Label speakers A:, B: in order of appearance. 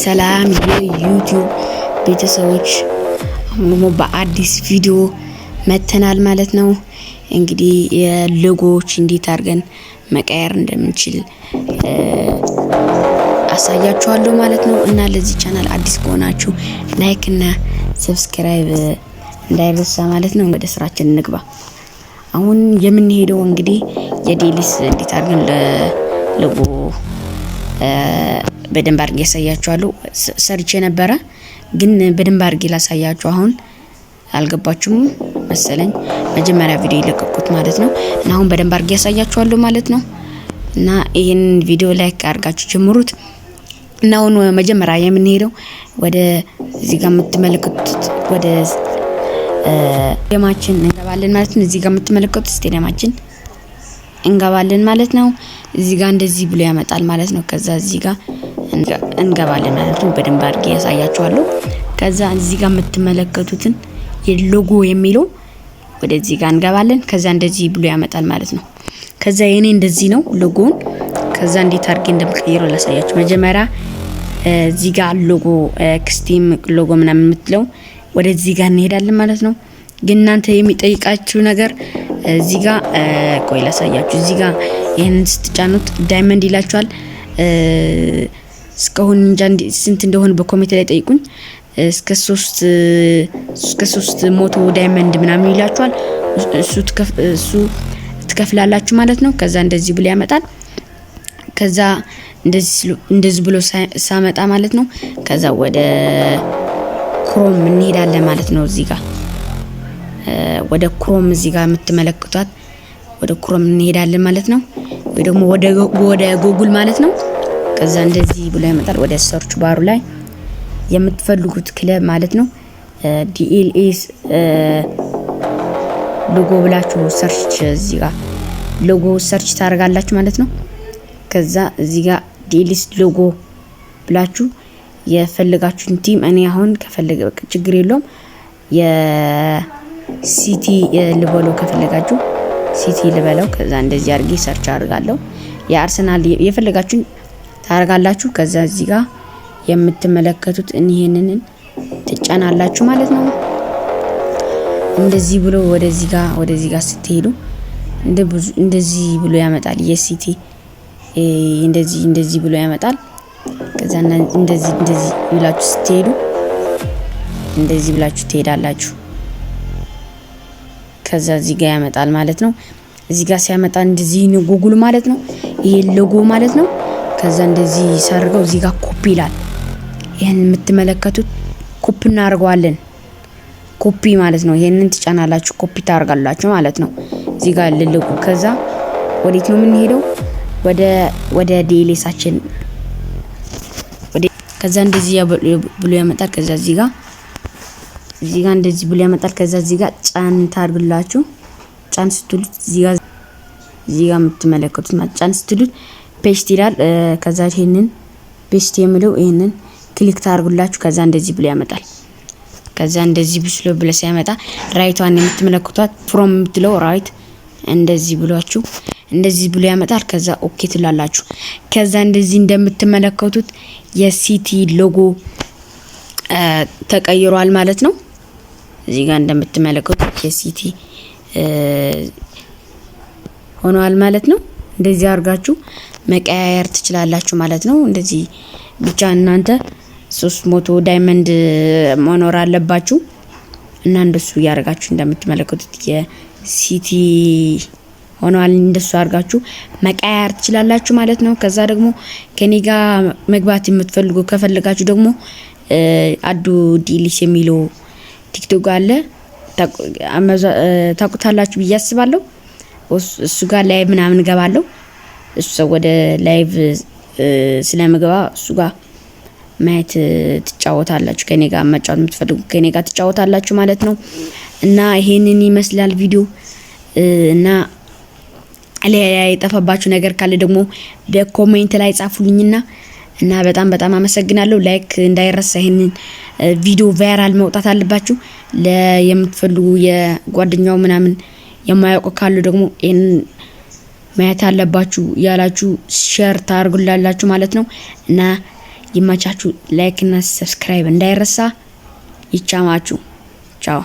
A: ሰላም የዩቲዩብ ቤተሰቦች አሁን በአዲስ ቪዲዮ መተናል ማለት ነው። እንግዲህ የሎጎዎች እንዴት አድርገን መቀየር እንደምንችል አሳያችኋለሁ ማለት ነው። እና ለዚህ ቻናል አዲስ ከሆናችሁ ላይክ እና ሰብስክራይብ እንዳይረሳ ማለት ነው። ወደ ስራችን እንግባ። አሁን የምንሄደው እንግዲህ የዴሊስ እንዴት አድርገን ለሎጎ በደንብ አድርጌ ያሳያችኋለሁ። ሰርቼ ነበረ ግን በደንብ አድርጌ ላሳያችሁ አሁን አልገባችሁም መሰለኝ መጀመሪያ ቪዲዮ ይለቀቁት ማለት ነው። እና አሁን በደንብ አድርጌ ያሳያችኋለሁ ማለት ነው። እና ይሄን ቪዲዮ ላይክ አድርጋችሁ ጀምሩት። እና አሁን መጀመሪያ የምንሄደው ወደ እዚህ ጋር የምትመለከቱት ወደ ስቴዲየማችን እንገባለን ማለት ነው። እዚህ ጋር የምትመለከቱት ስቴዲየማችን እንገባለን ማለት ነው። እዚህ ጋር እንደዚህ ብሎ ያመጣል ማለት ነው። ከዛ እዚህ ጋር እንገባለን ማለት ነው። በደንብ አድርጌ ያሳያችኋለሁ። ከዛ እዚህ ጋር የምትመለከቱትን የሎጎ የሚለው ወደዚህ ጋር እንገባለን። ከዛ እንደዚህ ብሎ ያመጣል ማለት ነው። ከዛ የኔ እንደዚህ ነው ሎጎን። ከዛ እንዴት አድርጌ እንደምቀይረው ላሳያችሁ። መጀመሪያ እዚህ ጋር ሎጎ ክስቲም ሎጎ ምናምን የምትለው ወደዚህ ጋር እንሄዳለን ማለት ነው። ግን እናንተ የሚጠይቃችሁ ነገር እዚህ ጋር ቆይ ላሳያችሁ። እዚህ ጋር ይሄንን ስትጫኑት ዳይመንድ ይላችኋል። እስካሁን እንጃ ስንት እንደሆነ በኮሜንት ላይ ጠይቁኝ። እስከ 3 ሞቶ ዳይመንድ ምናምን ይላችኋል። እሱ ትከፍላላችሁ ማለት ነው። ከዛ እንደዚህ ብሎ ያመጣል። ከዛ እንደዚህ ብሎ ሳመጣ ማለት ነው። ከዛ ወደ ክሮም እንሄዳለን ማለት ነው። እዚህ ጋር ወደ ክሮም እዚህ ጋር የምትመለከቷት ወደ ክሮም እንሄዳለን ማለት ነው። ወይ ደግሞ ወደ ጉግል ማለት ነው። ከዛ እንደዚህ ብሎ ያመጣል። ወደ ሰርች ባሩ ላይ የምትፈልጉት ክለብ ማለት ነው ዲኤልኤስ ሎጎ ብላችሁ ሰርች እዚህ ጋር ሎጎ ሰርች ታደርጋላችሁ ማለት ነው። ከዛ እዚህ ጋር ዲኤልኤስ ሎጎ ብላችሁ የፈለጋችሁን ቲም እኔ አሁን ከፈለገ ችግር የለውም የሲቲ ልበለው ከፈለጋችሁ ሲቲ ልበለው። ከዛ እንደዚህ አድርጌ ሰርች አድርጋለሁ። የአርሰናል የፈለጋችሁን ታደርጋላችሁ። ከዛ እዚህ ጋር የምትመለከቱት ይሄንን ትጫናላችሁ ማለት ነው። እንደዚህ ብሎ ወደዚህ ጋር ስትሄዱ እንደዚህ ብሎ ያመጣል። የሲቲ እንደዚህ ብሎ ያመጣል። ከዛ እንደዚህ ብላችሁ ስትሄዱ እንደዚህ ብላችሁ ትሄዳላችሁ። ከዛ እዚህ ጋር ያመጣል ማለት ነው። እዚህ ጋር ሲያመጣ እንደዚህ ነው ጉግል ማለት ነው። ይሄ ሎጎ ማለት ነው። ከዛ እንደዚህ ሳርገው እዚህ ጋር ኮፒ ይላል። ይሄን የምትመለከቱት ኮፒ እናርገዋለን። ኮፒ ማለት ነው። ይሄንን ትጫናላችሁ ኮፒ ታርጋላችሁ ማለት ነው። እዚህ ጋር ልልቁ። ከዛ ወዴት ነው የምንሄደው? ወደ ዲኤልኤሳችን ከዛ እንደዚህ ብሎ ያመጣል። ከዛ እዚህ ጋር እንደዚህ ብሎ ያመጣል። ከዛ እዚህ ጋር ጫን ታርግላችሁ። ጫን ስትሉት እዚህ ጋር የምትመለከቱት ማለት ጫን ስትሉት ፔስት ይላል። ከዛ ይሄንን ፔስት የሚለው ይሄንን ክሊክ ታርጉላችሁ። ከዛ እንደዚህ ብሎ ያመጣል። ከዛ እንደዚህ ብሎ ሲያመጣ ራይቷን የምትመለከቷት ፍሮም የምትለው ራይት እንደዚህ ብሏችሁ እንደዚህ ብሎ ያመጣል። ከዛ ኦኬ ትላላችሁ። ከዛ እንደዚህ እንደምትመለከቱት የሲቲ ሎጎ ተቀይሯል ማለት ነው። እዚህ ጋር እንደምትመለከቱት የሲቲ ሆኗል ማለት ነው። እንደዚህ አድርጋችሁ መቀያየር ትችላላችሁ ማለት ነው። እንደዚህ ብቻ እናንተ 300 ዳይመንድ መኖር አለባችሁ እና እንደሱ ያርጋችሁ እንደምትመለከቱት የሲቲ ሆኗል። እንደሱ አድርጋችሁ መቀያየር ትችላላችሁ ማለት ነው። ከዛ ደግሞ ከኔ ጋር መግባት የምትፈልጉ ከፈለጋችሁ ደግሞ አዱ ዲኤልኤስ የሚለው ቲክቶክ አለ ታቁታላችሁ ብዬ አስባለሁ። እሱ ጋር ላይቭ ምናምን ገባለሁ። እሱ ወደ ላይቭ ስለምገባ እሱ ጋር ማየት ትጫወታላችሁ። ከኔ ጋር መጫወት የምትፈልጉ ከኔ ጋር ትጫወታላችሁ ማለት ነው። እና ይሄንን ይመስላል ቪዲዮ። እና የጠፋባችሁ ነገር ካለ ደግሞ በኮሜንት ላይ ጻፉልኝና እና በጣም አመሰግናለሁ። ላይክ እንዳይረሳ። ይሄንን ቪዲዮ ቫይራል መውጣት አለባችሁ። የምትፈልጉ የጓደኛው ምናምን የማያውቁ ካሉ ደግሞ ማየት አለባችሁ ያላችሁ ሼር ታርጉላላችሁ ማለት ነው። እና ይመቻችሁ። ላይክ እና ሰብስክራይብ እንዳይረሳ። ይቻማችሁ። ቻው